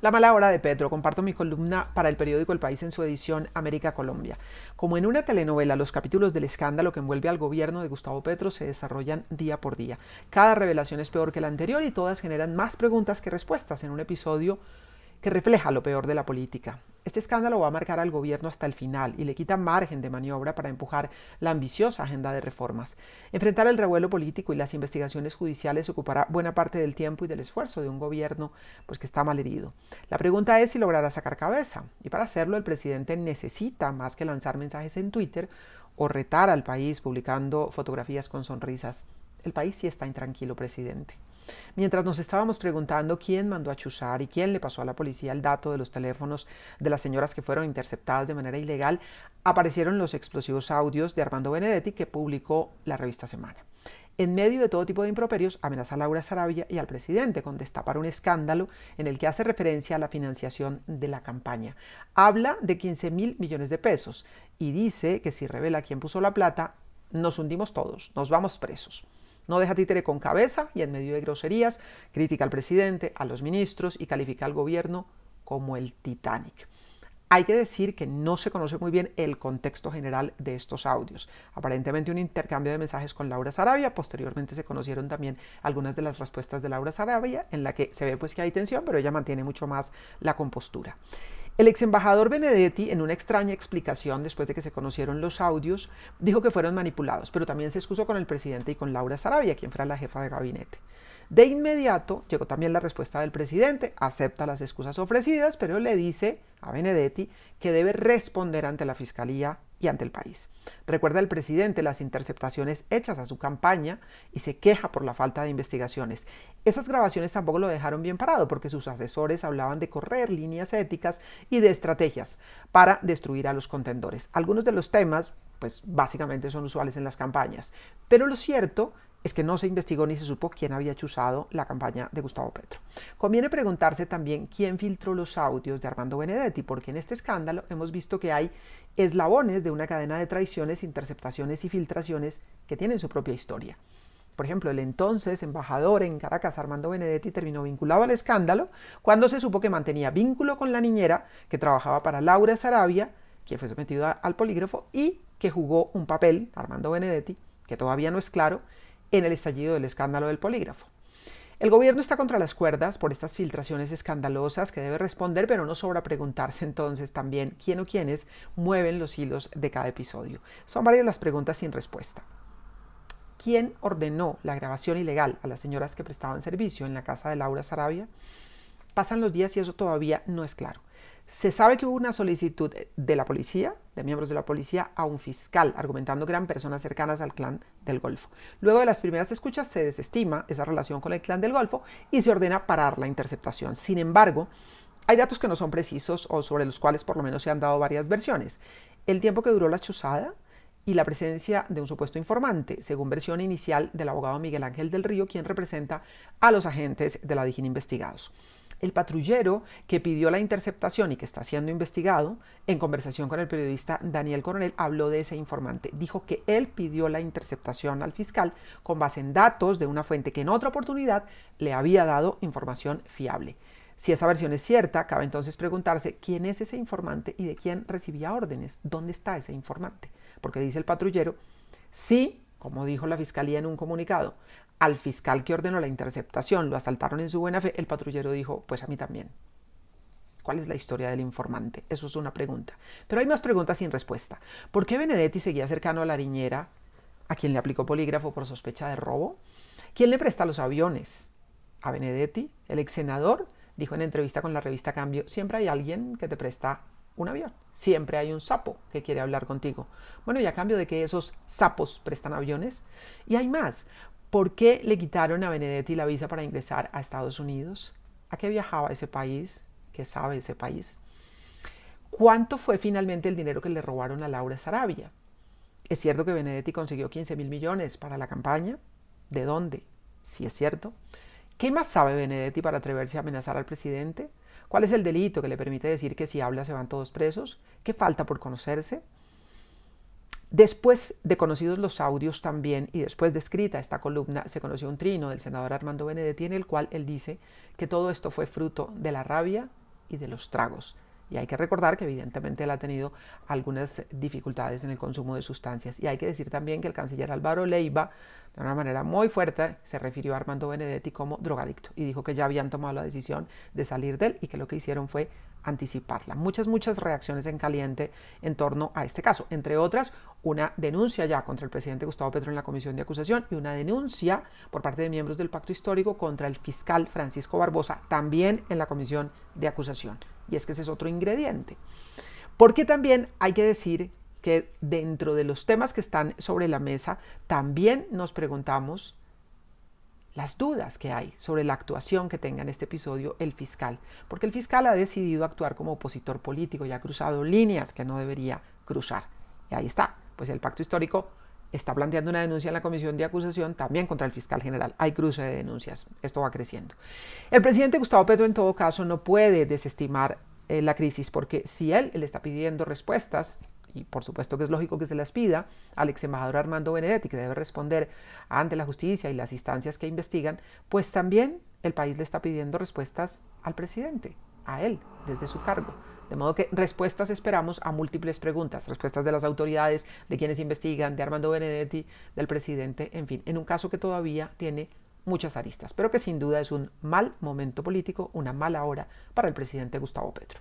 La mala hora de Petro. Comparto mi columna para el periódico El País en su edición América Colombia. Como en una telenovela, los capítulos del escándalo que envuelve al gobierno de Gustavo Petro se desarrollan día por día. Cada revelación es peor que la anterior y todas generan más preguntas que respuestas en un episodio que refleja lo peor de la política. Este escándalo va a marcar al gobierno hasta el final y le quita margen de maniobra para empujar la ambiciosa agenda de reformas. Enfrentar el revuelo político y las investigaciones judiciales ocupará buena parte del tiempo y del esfuerzo de un gobierno que está mal herido. La pregunta es si logrará sacar cabeza, y para hacerlo el presidente necesita más que lanzar mensajes en Twitter o retar al país publicando fotografías con sonrisas. El país sí está intranquilo, presidente. Mientras nos estábamos preguntando quién mandó a chuzar y quién le pasó a la policía el dato de los teléfonos de las señoras que fueron interceptadas de manera ilegal, aparecieron los explosivos audios de Armando Benedetti que publicó la revista Semana. En medio de todo tipo de improperios, amenaza a Laura Sarabia y al presidente con destapar un escándalo en el que hace referencia a la financiación de la campaña. Habla de 15.000 millones de pesos y dice que si revela quién puso la plata, nos hundimos todos, nos vamos presos. No deja títere con cabeza y en medio de groserías critica al presidente, a los ministros y califica al gobierno como el Titanic. Hay que decir que no se conoce muy bien el contexto general de estos audios. Aparentemente un intercambio de mensajes con Laura Sarabia, posteriormente se conocieron también algunas de las respuestas de Laura Sarabia, en la que se ve que hay tensión, pero ella mantiene mucho más la compostura. El ex embajador Benedetti, en una extraña explicación después de que se conocieron los audios, dijo que fueron manipulados, pero también se excusó con el presidente y con Laura Sarabia, quien fuera la jefa de gabinete. De inmediato llegó también la respuesta del presidente, acepta las excusas ofrecidas, pero le dice a Benedetti que debe responder ante la fiscalía y ante el país. Recuerda el presidente las interceptaciones hechas a su campaña y se queja por la falta de investigaciones. Esas grabaciones tampoco lo dejaron bien parado porque sus asesores hablaban de correr líneas éticas y de estrategias para destruir a los contendores. Algunos de los temas, pues básicamente son usuales en las campañas, pero lo cierto es que no se investigó ni se supo quién había chuzado la campaña de Gustavo Petro. Conviene preguntarse también quién filtró los audios de Armando Benedetti, porque en este escándalo hemos visto que hay eslabones de una cadena de traiciones, interceptaciones y filtraciones que tienen su propia historia. Por ejemplo, el entonces embajador en Caracas, Armando Benedetti, terminó vinculado al escándalo cuando se supo que mantenía vínculo con la niñera que trabajaba para Laura Sarabia, quien fue sometida al polígrafo, y que jugó un papel, Armando Benedetti, que todavía no es claro, en el estallido del escándalo del polígrafo. El gobierno está contra las cuerdas por estas filtraciones escandalosas que debe responder, pero no sobra preguntarse entonces también quién o quiénes mueven los hilos de cada episodio. Son varias las preguntas sin respuesta. ¿Quién ordenó la grabación ilegal a las señoras que prestaban servicio en la casa de Laura Sarabia? Pasan los días y eso todavía no es claro. Se sabe que hubo una solicitud de la policía, de miembros de la policía, a un fiscal, argumentando que eran personas cercanas al clan del Golfo. Luego de las primeras escuchas se desestima esa relación con el clan del Golfo y se ordena parar la interceptación. Sin embargo, hay datos que no son precisos o sobre los cuales por lo menos se han dado varias versiones. El tiempo que duró la chuzada y la presencia de un supuesto informante, según versión inicial del abogado Miguel Ángel del Río, quien representa a los agentes de la DIJÍN investigados. El patrullero que pidió la interceptación y que está siendo investigado, en conversación con el periodista Daniel Coronel, habló de ese informante. Dijo que él pidió la interceptación al fiscal con base en datos de una fuente que en otra oportunidad le había dado información fiable. Si esa versión es cierta, cabe entonces preguntarse quién es ese informante y de quién recibía órdenes. ¿Dónde está ese informante? Porque dice el patrullero, sí, como dijo la fiscalía en un comunicado, al fiscal que ordenó la interceptación lo asaltaron en su buena fe, el patrullero dijo, pues a mí también. ¿Cuál es la historia del informante? Eso es una pregunta. Pero hay más preguntas sin respuesta. ¿Por qué Benedetti seguía cercano a la niñera, a quien le aplicó polígrafo por sospecha de robo? ¿Quién le presta los aviones? ¿A Benedetti? ¿El ex senador? Dijo en entrevista con la revista Cambio, siempre hay alguien que te presta un avión. Siempre hay un sapo que quiere hablar contigo. Bueno, y a cambio de que esos sapos prestan aviones. Y hay más. ¿Por qué le quitaron a Benedetti la visa para ingresar a Estados Unidos? ¿A qué viajaba ese país? ¿Qué sabe ese país? ¿Cuánto fue finalmente el dinero que le robaron a Laura Sarabia? ¿Es cierto que Benedetti consiguió 15.000 millones para la campaña? ¿De dónde? Si es cierto. ¿Qué más sabe Benedetti para atreverse a amenazar al presidente? ¿Cuál es el delito que le permite decir que si habla se van todos presos? ¿Qué falta por conocerse? Después de conocidos los audios también y después de escrita esta columna, se conoció un trino del senador Armando Benedetti en el cual él dice que todo esto fue fruto de la rabia y de los tragos. Y hay que recordar que evidentemente él ha tenido algunas dificultades en el consumo de sustancias. Y hay que decir también que el canciller Álvaro Leiva, de una manera muy fuerte, se refirió a Armando Benedetti como drogadicto y dijo que ya habían tomado la decisión de salir de él y que lo que hicieron fue anticiparla. Muchas reacciones en caliente en torno a este caso, entre otras una denuncia ya contra el presidente Gustavo Petro en la comisión de acusación y una denuncia por parte de miembros del pacto histórico contra el fiscal Francisco Barbosa, también en la comisión de acusación. Y es que ese es otro ingrediente. Porque también hay que decir que dentro de los temas que están sobre la mesa, también nos preguntamos las dudas que hay sobre la actuación que tenga en este episodio el fiscal, porque el fiscal ha decidido actuar como opositor político y ha cruzado líneas que no debería cruzar. Y ahí está, pues el pacto histórico está planteando una denuncia en la comisión de acusación también contra el fiscal general. Hay cruce de denuncias, esto va creciendo. El presidente Gustavo Petro en todo caso no puede desestimar la crisis, porque si él le está pidiendo respuestas, y por supuesto que es lógico que se las pida al ex embajador Armando Benedetti, que debe responder ante la justicia y las instancias que investigan, pues también el país le está pidiendo respuestas al presidente, a él, desde su cargo. De modo que respuestas esperamos a múltiples preguntas, respuestas de las autoridades, de quienes investigan, de Armando Benedetti, del presidente, en fin, en un caso que todavía tiene muchas aristas, pero que sin duda es un mal momento político, una mala hora para el presidente Gustavo Petro.